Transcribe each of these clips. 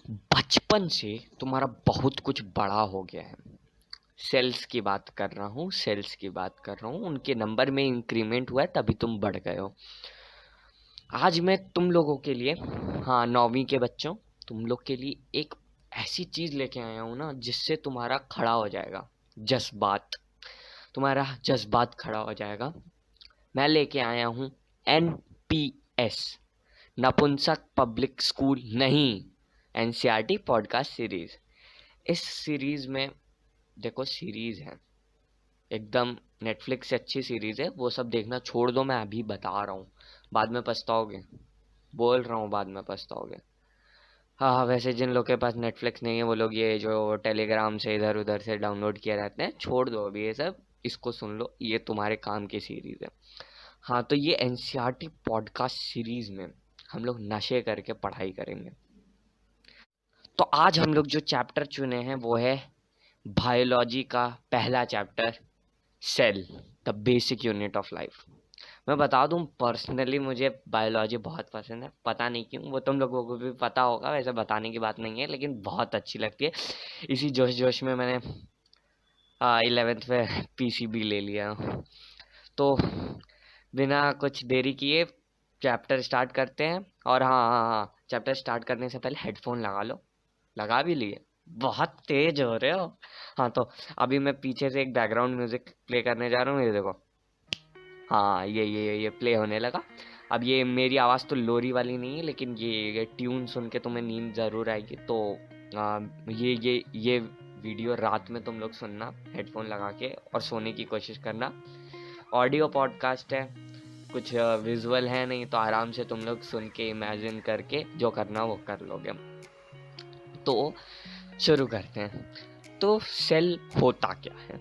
बचपन से तुम्हारा बहुत कुछ बड़ा हो गया है। सेल्स की बात कर रहा हूँ, उनके नंबर में इंक्रीमेंट हुआ है तभी तुम बढ़ गए हो। आज मैं तुम लोगों के लिए, हाँ 9वीं के बच्चों, तुम लोग के लिए एक ऐसी चीज लेके आया हूँ ना जिससे तुम्हारा खड़ा हो जाएगा जज्बात, तुम्हारा जज्बात खड़ा हो जाएगा। मैं लेके आया हूँ NPS, नपुंसक पब्लिक स्कूल नहीं, NCERT पॉडकास्ट सीरीज। इस सीरीज में देखो, सीरीज है एकदम, नेटफ्लिक्स से अच्छी सीरीज है, वो सब देखना छोड़ दो। मैं अभी बता रहा हूँ, बाद में पछताओगे, बोल रहा हूँ बाद में पछताओगे। हाँ हाँ, वैसे जिन लोगों के पास नेटफ्लिक्स नहीं है वो लोग ये जो टेलीग्राम से इधर उधर से डाउनलोड किए रहते हैं, छोड़ दो अभी ये सब, इसको सुन लो, ये तुम्हारे काम की सीरीज है। हाँ, तो ये NCERT पॉडकास्ट सीरीज में हम लोग नशे करके पढ़ाई करेंगे। तो आज हम लोग जो चैप्टर चुने हैं वो है बायोलॉजी का पहला chapter, cell, the basic unit of life. मैं बता दूं, पर्सनली मुझे बायोलॉजी बहुत पसंद है, पता नहीं क्यों, वो तुम लोगों को भी पता होगा, वैसे बताने की बात नहीं है, लेकिन बहुत अच्छी लगती है। इसी जोश जोश में मैंने 11th में PCB ले लिया। तो बिना कुछ देरी किए चैप्टर स्टार्ट करते हैं। और हाँ, चैप्टर स्टार्ट करने से पहले हेडफोन लगा लो। लगा भी लिए? बहुत तेज हो रहे हो। हाँ, तो अभी मैं पीछे से एक बैकग्राउंड म्यूजिक प्ले करने जा रहा हूँ, ये देखो। हाँ, ये प्ले होने लगा। अब ये मेरी आवाज़ तो लोरी वाली नहीं है, लेकिन ये ट्यून सुन के तुम्हें नींद ज़रूर आएगी। तो ये वीडियो रात में तुम लोग सुनना हेडफोन लगा के और सोने की कोशिश करना। ऑडियो पॉडकास्ट है, कुछ विजुअल है नहीं, तो आराम से तुम लोग सुन के इमेजिन करके जो करना वो कर लोगे। तो शुरू करते हैं। तो सेल होता क्या है?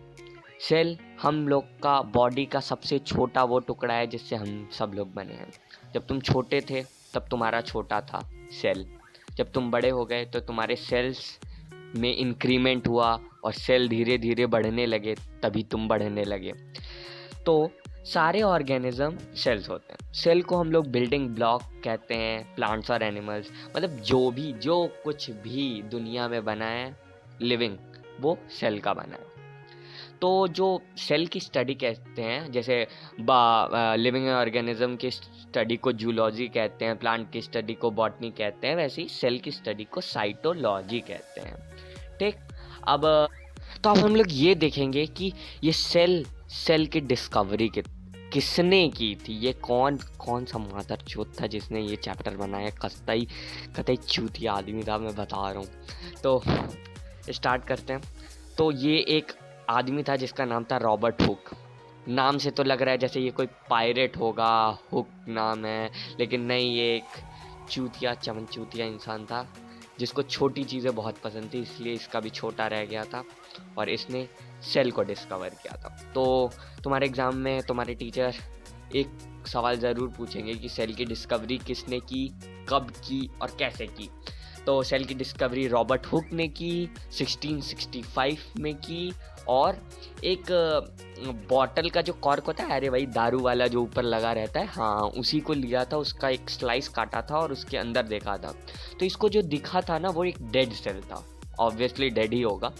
सेल हम लोग का बॉडी का सबसे छोटा वो टुकड़ा है जिससे हम सब लोग बने हैं। जब तुम छोटे थे तब तुम्हारा छोटा था सेल, जब तुम बड़े हो गए तो तुम्हारे सेल्स में इंक्रीमेंट हुआ और सेल धीरे धीरे बढ़ने लगे, तभी तुम बढ़ने लगे। तो सारे ऑर्गेनिज्म सेल्स होते हैं। सेल को हम लोग बिल्डिंग ब्लॉक कहते हैं, प्लांट्स और एनिमल्स, मतलब जो कुछ भी दुनिया में बना है लिविंग, वो सेल का बना है। तो जो सेल की स्टडी कहते हैं, जैसे लिविंग ऑर्गेनिज्म की स्टडी को जूलॉजी कहते हैं, प्लांट की स्टडी को बॉटनी कहते हैं, वैसे ही सेल की स्टडी को साइटोलॉजी कहते हैं। ठीक, अब तो अब हम लोग ये देखेंगे कि ये सेल की डिस्कवरी किसने की थी। ये कौन सा मादर चौथ था जिसने ये चैप्टर बनाया? कतई चूतिया आदमी था, मैं बता रहा हूँ। तो स्टार्ट करते हैं। तो ये एक आदमी था जिसका नाम था रॉबर्ट हुक। नाम से तो लग रहा है जैसे ये कोई पायरेट होगा, हुक नाम है, लेकिन नहीं, ये एक चूतिया इंसान था जिसको छोटी चीज़ें बहुत पसंद थी, इसलिए इसका भी छोटा रह गया था और इसने सेल को डिस्कवर किया था। तो तुम्हारे एग्ज़ाम में तुम्हारे टीचर एक सवाल ज़रूर पूछेंगे कि सेल की डिस्कवरी किसने की, कब की और कैसे की। तो सेल की डिस्कवरी रॉबर्ट हुक ने की 1665 में की, और एक बॉटल का जो कॉर्क होता है, अरे भाई दारू वाला जो ऊपर लगा रहता है, हाँ उसी को लिया था, उसका एक स्लाइस काटा था और उसके अंदर देखा था। तो इसको जो दिखा था ना वो एक डेड सेल था, ऑब्वियसली डेड ही होगा।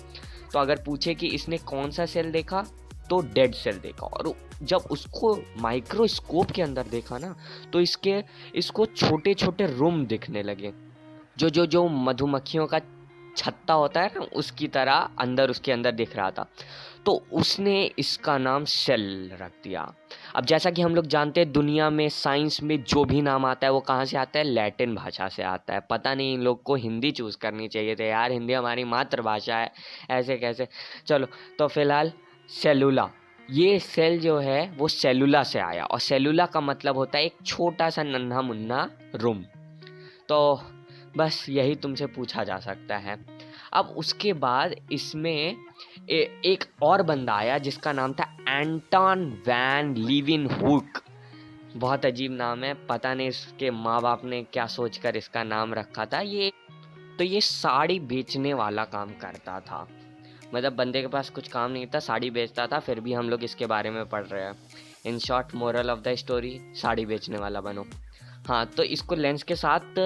तो अगर पूछे कि इसने कौन सा सेल देखा, तो डेड सेल देखा। और जब उसको माइक्रोस्कोप के अंदर देखा ना, तो इसको छोटे छोटे रूम दिखने लगे, जो मधुमक्खियों का छत्ता होता है ना, उसकी तरह अंदर, उसके अंदर दिख रहा था। तो उसने इसका नाम सेल रख दिया। अब जैसा कि हम लोग जानते हैं, दुनिया में साइंस में जो भी नाम आता है वो कहाँ से आता है? लैटिन भाषा से आता है। पता नहीं इन लोग को हिंदी चूज करनी चाहिए थे यार, हिंदी हमारी मातृभाषा है, ऐसे कैसे। चलो, तो फिलहाल सेलुला, ये सेल जो है वो सेलुला से आया, और सेलुला का मतलब होता है एक छोटा सा नन्हा मुन्ना रूम। तो बस यही तुमसे पूछा जा सकता है। अब उसके बाद इसमें एक और बंदा आया जिसका नाम था एंटन वैन लीeuwenhoek। बहुत अजीब नाम है, पता नहीं इसके माँ बाप ने क्या सोचकर इसका नाम रखा था। ये साड़ी बेचने वाला काम करता था, मतलब बंदे के पास कुछ काम नहीं था, साड़ी बेचता था, फिर भी हम लोग इसके बारे में पढ़ रहे हैं। In short, moral of the story, sari बेचने वाला बनो। हाँ, तो इसको लेंस के साथ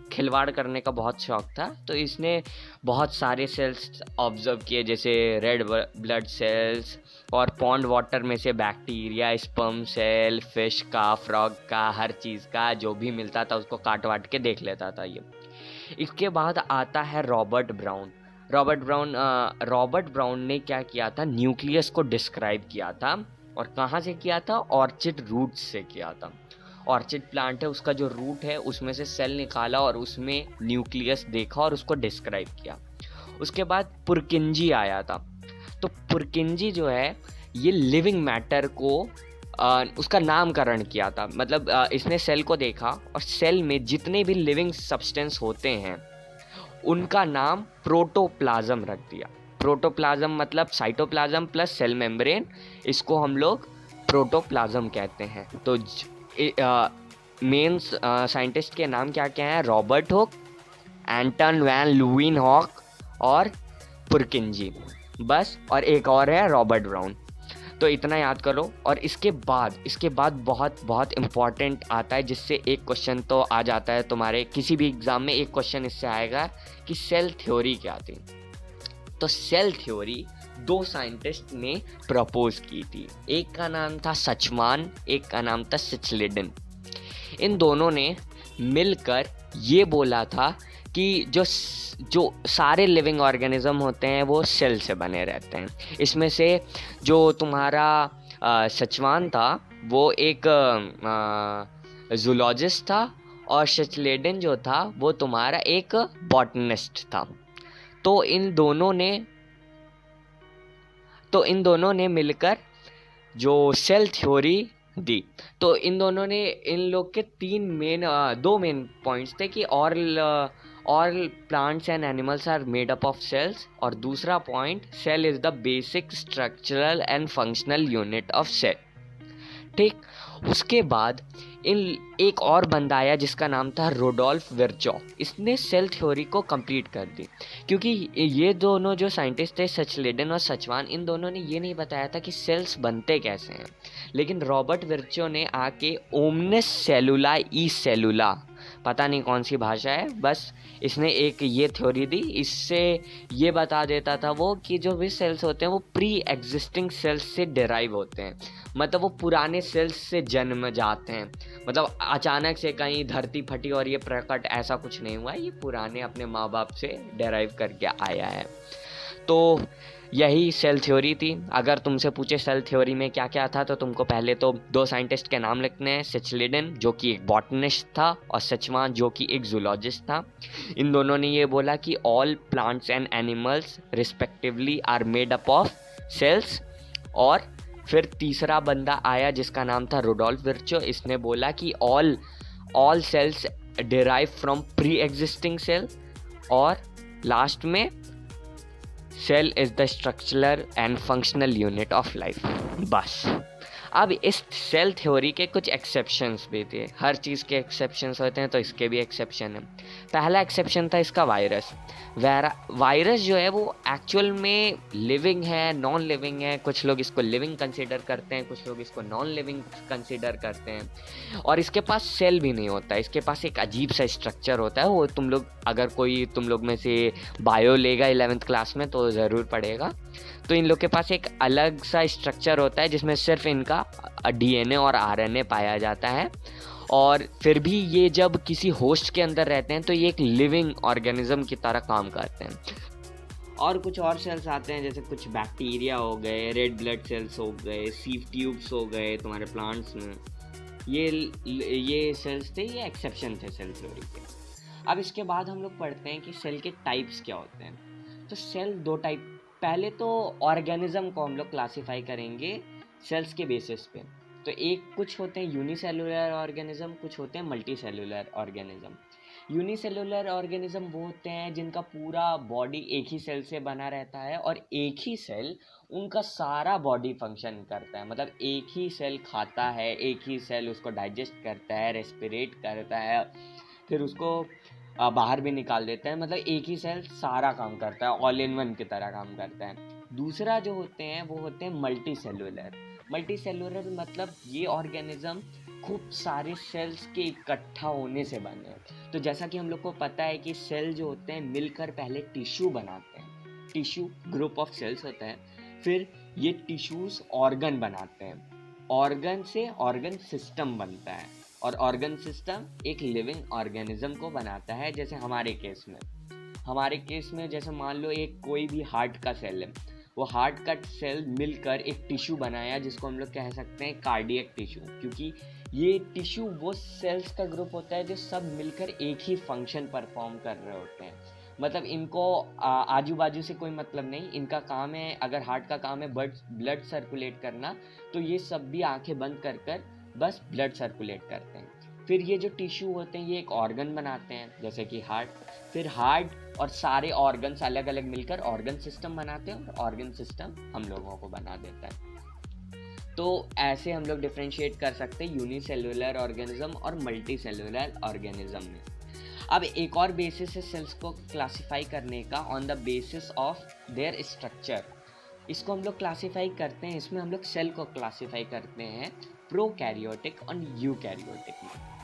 खिलवाड़ करने का बहुत शौक था, तो इसने बहुत सारे सेल्स ऑब्जर्व किए, जैसे रेड ब्लड सेल्स और पॉन्ड वाटर में से बैक्टीरिया, स्पर्म सेल, फिश का, फ्रॉग का, हर चीज़ का जो भी मिलता था उसको काट वाट के देख लेता था ये। इसके बाद आता है रॉबर्ट ब्राउन। रॉबर्ट ब्राउन ने क्या किया था, न्यूक्लियस को डिस्क्राइब किया था, और कहाँ से किया था, ऑर्चिड रूट्स से किया था। ऑर्चिड प्लांट है, उसका जो रूट है उसमें से सेल निकाला और उसमें न्यूक्लियस देखा और उसको डिस्क्राइब किया। उसके बाद पुरकिंजी आया था। तो पुरकिंजी जो है ये लिविंग मैटर को उसका नामकरण किया था, मतलब इसने सेल को देखा और सेल में जितने भी लिविंग सब्सटेंस होते हैं उनका नाम प्रोटोप्लाज्म रख दिया। प्रोटोप्लाज्म मतलब साइटोप्लाज्म प्लस सेल मेम्ब्रेन, इसको हम लोग प्रोटोप्लाज्म कहते हैं। तो मेन साइंटिस्ट के नाम क्या क्या हैं, रॉबर्ट हुक, एंटन वैन लुइनहॉक और पुरकिंजी, बस। और एक और है रॉबर्ट ब्राउन। तो इतना याद करो। और इसके बाद बहुत बहुत इम्पॉर्टेंट आता है, जिससे एक क्वेश्चन तो आ जाता है तुम्हारे किसी भी एग्ज़ाम में, एक क्वेश्चन इससे आएगा कि सेल थ्योरी क्या थी। तो सेल थ्योरी दो साइंटिस्ट ने प्रपोज की थी, एक का नाम था सचमान, एक का नाम था सिचलिडन। इन दोनों ने मिलकर ये बोला था कि जो सारे लिविंग ऑर्गेनिज्म होते हैं वो सेल से बने रहते हैं। इसमें से जो तुम्हारा सचवान था वो एक जूलॉजिस्ट था, और शिचलेडन जो था वो तुम्हारा एक बॉटनिस्ट था। तो इन दोनों ने मिलकर जो सेल थ्योरी दी। तो इन दोनों ने, इन लोग के दो मेन पॉइंट्स थे कि all plants and animals are made up of cells, और दूसरा point, cell is the basic structural and functional unit of cell. ठीक। उसके बाद एक और बंदा आया जिसका नाम था रुडोल्फ विर्चॉ। इसने सेल थ्योरी को कंप्लीट कर दी, क्योंकि ये दोनों जो साइंटिस्ट थे, सचलेडन और सचवान, इन दोनों ने ये नहीं बताया था कि सेल्स बनते कैसे हैं। लेकिन रॉबर्ट विर्चो ने आके ओमनिस सेलुला ई सेलुला, पता नहीं कौन सी भाषा है, बस इसने एक ये थ्योरी दी। इससे ये बता देता था वो कि जो भी सेल्स होते हैं वो प्री एग्जिस्टिंग सेल्स से डिराइव होते हैं, मतलब वो पुराने सेल्स से जन्म जाते हैं। मतलब अचानक से कहीं धरती फटी और ये प्रकट, ऐसा कुछ नहीं हुआ, ये पुराने अपने माँ बाप से डिराइव करके आया है। तो यही सेल थ्योरी थी। अगर तुमसे पूछे सेल थ्योरी में क्या क्या था, तो तुमको पहले तो दो साइंटिस्ट के नाम लिखने हैं, सिचलिडन जो कि एक बॉटनिस्ट था और सचवान जो कि एक जूलॉजिस्ट था। इन दोनों ने ये बोला कि all plants and animals respectively are made up of cells. और फिर तीसरा बंदा आया जिसका नाम था रुडोल्फ विर्चो। इसने बोला कि all cells derive from pre existing cell. और लास्ट में cell is the structural and functional unit of life. बस। अब इस सेल थ्योरी के कुछ एक्सेप्शंस भी थे, हर चीज़ के एक्सेप्शंस होते हैं, तो इसके भी एक्सेप्शन है। पहला एक्सेप्शन था इसका वायरस। वायरस जो है वो एक्चुअल में लिविंग है, नॉन लिविंग है। कुछ लोग इसको लिविंग कंसीडर करते हैं, कुछ लोग इसको नॉन लिविंग कंसीडर करते हैं। और इसके पास सेल भी नहीं होता, इसके पास एक अजीब सा स्ट्रक्चर होता है। वो तुम लोग, अगर कोई तुम लोग में से बायो लेगा 11th क्लास में तो ज़रूर पढ़ेगा। तो इन लोग के पास एक अलग सा स्ट्रक्चर होता है जिसमें सिर्फ इनका डीएनए और आरएनए पाया जाता है। और फिर भी ये जब किसी होस्ट के अंदर रहते हैं तो ये एक लिविंग ऑर्गेनिज्म की तरह काम करते हैं। और कुछ और सेल्स आते हैं, जैसे कुछ बैक्टीरिया हो गए, रेड ब्लड सेल्स हो गए, सीव ट्यूब्स हो गए तुम्हारे प्लांट्स में। ये सेल्स थे, ये एक्सेप्शन थे सेल थ्योरी के। अब इसके बाद हम लोग पढ़ते हैं कि सेल के टाइप्स क्या होते हैं। तो सेल दो टाइप, पहले तो ऑर्गेनिज्म को हम लोग क्लासिफाई करेंगे सेल्स के बेसिस पे। तो कुछ होते हैं यूनिसेलुलर ऑर्गेनिज्म, कुछ होते हैं multi cellular organism. Unicellular organism वो होते हैं जिनका पूरा बॉडी एक ही सेल से बना रहता है, और एक ही सेल उनका सारा बॉडी फंक्शन करता है। मतलब एक ही सेल खाता है, एक ही सेल उसको डाइजेस्ट करता है, रेस्पिरेट करता है, फिर उसको बाहर भी निकाल देता है। मतलब एक ही सेल सारा काम करता है, ऑल इन वन की तरह काम करता है। दूसरा जो होते हैं वो होते हैं मल्टी सेलुलर मतलब ये ऑर्गेनिज्म खूब सारे सेल्स के इकट्ठा होने से बने हैं। तो जैसा कि हम लोग को पता है कि सेल जो होते हैं मिलकर पहले टिश्यू बनाते हैं, टिश्यू ग्रुप ऑफ सेल्स होता है, फिर ये टिश्यूज ऑर्गन बनाते हैं, ऑर्गन से ऑर्गन सिस्टम बनता है, और ऑर्गन सिस्टम एक लिविंग ऑर्गेनिज्म को बनाता है। जैसे हमारे केस में जैसे मान लो एक कोई भी हार्ट का सेल है, वो हार्ट का सेल मिलकर एक टिश्यू बनाया जिसको हम लोग कह सकते हैं कार्डियक टिश्यू, क्योंकि ये टिश्यू वो सेल्स का ग्रुप होता है जो सब मिलकर एक ही फंक्शन परफॉर्म कर रहे होते हैं। मतलब इनको आजू बाजू से कोई मतलब नहीं, इनका काम है, अगर हार्ट का काम है ब्लड सर्कुलेट करना, तो ये सब भी आंखें बंद कर कर बस ब्लड सर्कुलेट करते हैं। फिर ये जो टिश्यू होते हैं ये एक ऑर्गन बनाते हैं जैसे कि हार्ट, फिर हार्ट और सारे ऑर्गन्स अलग अलग मिलकर ऑर्गन सिस्टम बनाते हैं, और ऑर्गन सिस्टम हम लोगों को बना देता है। तो ऐसे हम लोग डिफ्रेंशिएट कर सकते हैं यूनिसेलुलर ऑर्गेनिज्म और मल्टी सेलुलर ऑर्गेनिज्म में। अब एक और बेसिस है सेल्स को क्लासिफाई करने का, on the basis of their structure. इसको हम लोग क्लासिफाई करते हैं, इसमें हम लोग सेल को क्लासिफाई करते हैं प्रोकैरियोटिक और यूकैरियोटिक में।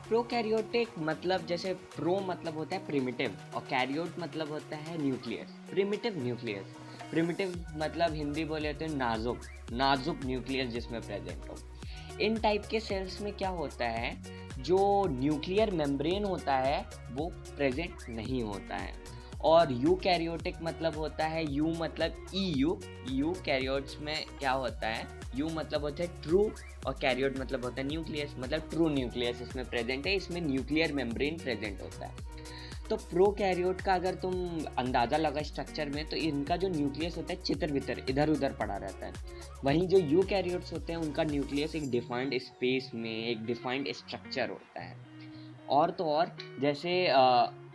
प्रोकैरियोटिक मतलब जैसे प्रो मतलब होता है प्रिमिटिव और कैरियोट मतलब होता है न्यूक्लियस। प्रिमिटिव मतलब हिंदी बोले तो नाजुक न्यूक्लियस जिसमें प्रेजेंट हो। इन टाइप के सेल्स में क्या होता है, जो न्यूक्लियर मेम्ब्रेन होता है वो प्रेजेंट नहीं होता है। और यूकैरियोटिक मतलब होता है, यू मतलब यू कैरियोट्स में क्या होता है, यू मतलब होता है ट्रू और कैरियोट मतलब होता है न्यूक्लियस, मतलब ट्रू न्यूक्लियस इसमें प्रेजेंट है, इसमें न्यूक्लियर मेम्ब्रेन प्रेजेंट होता है। तो प्रोकैरियोट का अगर तुम अंदाज़ा लगा स्ट्रक्चर में, तो इनका जो न्यूक्लियस होता है चितर बितर इधर उधर पड़ा रहता है। वहीं जो यूकैरियोट्स होते हैं उनका न्यूक्लियस एक डिफाइंड स्पेस में, एक डिफाइंड स्ट्रक्चर होता है। और तो और जैसे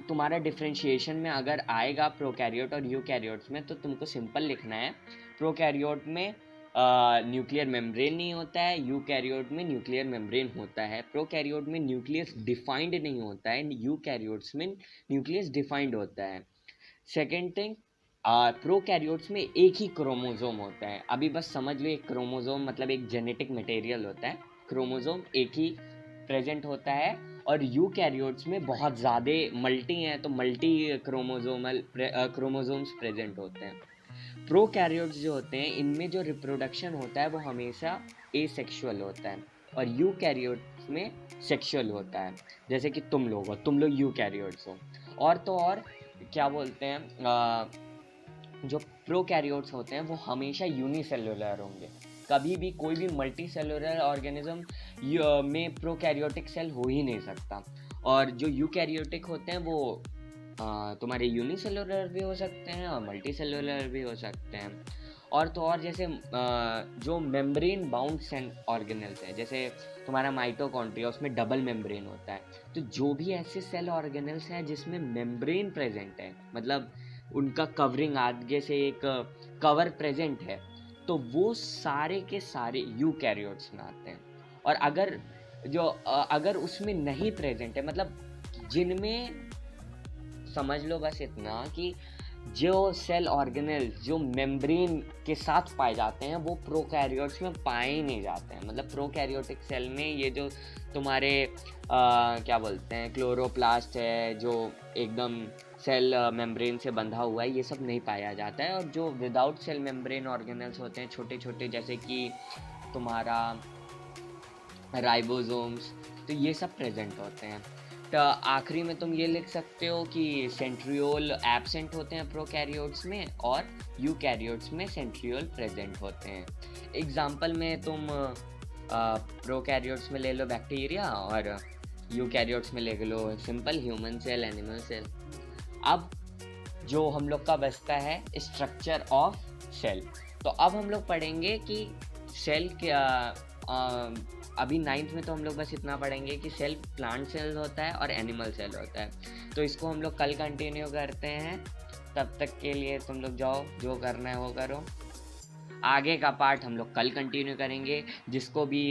तुम्हारा डिफ्रेंशिएशन में अगर आएगा प्रोकैरियोट और यूकैरियोट्स में, तो तुमको सिंपल लिखना है, प्रोकैरियोट में न्यूक्लियर मेम्ब्रेन नहीं होता है, यूकैरियोट में न्यूक्लियर मेम्ब्रेन होता है। प्रोकैरियोट में न्यूक्लियस डिफाइंड नहीं होता है, यूकैरियोट्स में न्यूक्लियस डिफाइंड होता है। सेकेंड थिंग, प्रोकैरियोट्स में एक ही क्रोमोजोम होता है। अभी बस समझ लो, एक क्रोमोजोम मतलब एक जेनेटिक मटेरियल होता है, क्रोमोजोम एक ही प्रेजेंट होता है। और यूकैरियोट्स में बहुत ज़्यादा मल्टी हैं, तो मल्टी क्रोमोजोम्स प्रेजेंट होते हैं। प्रोकैरियोट्स जो होते हैं इनमें जो रिप्रोडक्शन होता है वो हमेशा एसेक्सुअल होता है, और यूकैरियोट्स में सेक्सुअल होता है। जैसे कि तुम लोग यूकैरियोट्स हो। और तो और क्या बोलते हैं, जो प्रोकैरियोट्स होते हैं वो हमेशा यूनिसेलुलर होंगे। कभी भी कोई भी मल्टी सेलुलर ऑर्गेनिज्म में प्रोकैरियोटिक सेल हो ही नहीं सकता। और जो यूकैरियोटिक होते हैं वो तुम्हारे यूनिसेलुलर भी हो सकते हैं और मल्टी सेलुलर भी हो सकते हैं। और तो और जैसे जो मेम्ब्रेन बाउंड सेल ऑर्गेनल्स है, जैसे तुम्हारा माइटोकॉन्ड्रिया, उसमें डबल मेम्ब्रेन होता है। तो जो भी ऐसे सेल ऑर्गेनल्स हैं जिसमें मेम्ब्रेन प्रेजेंट है, मतलब उनका कवरिंग आगे से एक कवर प्रेजेंट है, तो वो सारे के सारे यूकैरियोट्स में आते हैं। और अगर उसमें नहीं प्रेजेंट है, मतलब जिनमें, समझ लो बस इतना कि जो सेल ऑर्गेनल्स जो मेम्ब्रेन के साथ पाए जाते हैं वो प्रोकैरियोट्स में पाए ही नहीं जाते हैं। मतलब प्रोकैरियोटिक सेल में ये जो तुम्हारे क्या बोलते हैं क्लोरोप्लास्ट है जो एकदम सेल मेम्ब्रेन से बंधा हुआ है, ये सब नहीं पाया जाता है। और जो विदाउट सेल मेम्ब्रेन ऑर्गेनल्स होते हैं छोटे छोटे, जैसे कि तुम्हारा राइबोसोम्स, तो ये सब प्रेजेंट होते हैं। तो आखिरी में तुम ये लिख सकते हो कि सेंट्रियोल एब्सेंट होते हैं प्रोकैरियोट्स में, और यूकैरियोट्स में सेंट्रियोल प्रेजेंट होते हैं। एग्जाम्पल में तुम प्रोकैरियोट्स में ले लो बैक्टीरिया, और यूकैरियोट्स में ले लो simple human cell, animal cell. अब जो हम लोग का बचता है स्ट्रक्चर ऑफ सेल, तो अब हम लोग पढ़ेंगे कि सेल क्या, अभी 9th में तो हम लोग बस इतना पढ़ेंगे कि सेल प्लांट सेल होता है और एनिमल सेल होता है। तो इसको हम लोग कल कंटिन्यू करते हैं। तब तक के लिए तुम लोग जाओ, जो करना है वो करो। आगे का पार्ट हम लोग कल कंटिन्यू करेंगे। जिसको भी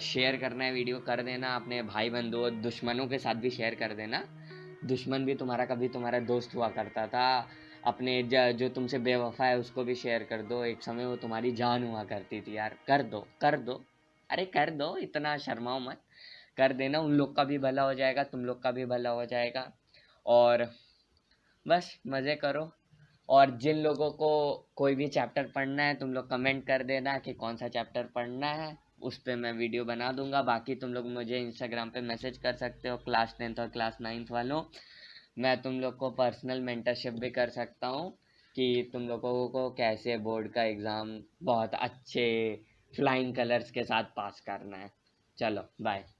शेयर करना है वीडियो कर देना, अपने भाई बंधुओं दुश्मनों के साथ भी शेयर कर देना। दुश्मन भी तुम्हारा कभी तुम्हारा दोस्त हुआ करता था, अपने जो तुमसे बेवफा है उसको भी शेयर कर दो। एक समय वो तुम्हारी जान हुआ करती थी यार, कर दो। अरे कर दो, इतना शर्माओ मत, कर देना, उन लोग का भी भला हो जाएगा, तुम लोग का भी भला हो जाएगा। और बस मज़े करो। और जिन लोगों को कोई भी चैप्टर पढ़ना है तुम लोग कमेंट कर देना कि कौन सा चैप्टर पढ़ना है, उस पे मैं वीडियो बना दूंगा। बाकी तुम लोग मुझे इंस्टाग्राम पे मैसेज कर सकते हो, क्लास 10th और क्लास 9th वालों। मैं तुम लोग को पर्सनल मेंटरशिप भी कर सकता हूँ कि तुम लोगों को कैसे बोर्ड का एग्ज़ाम बहुत अच्छे फ्लाइंग कलर्स के साथ पास करना है। चलो बाय।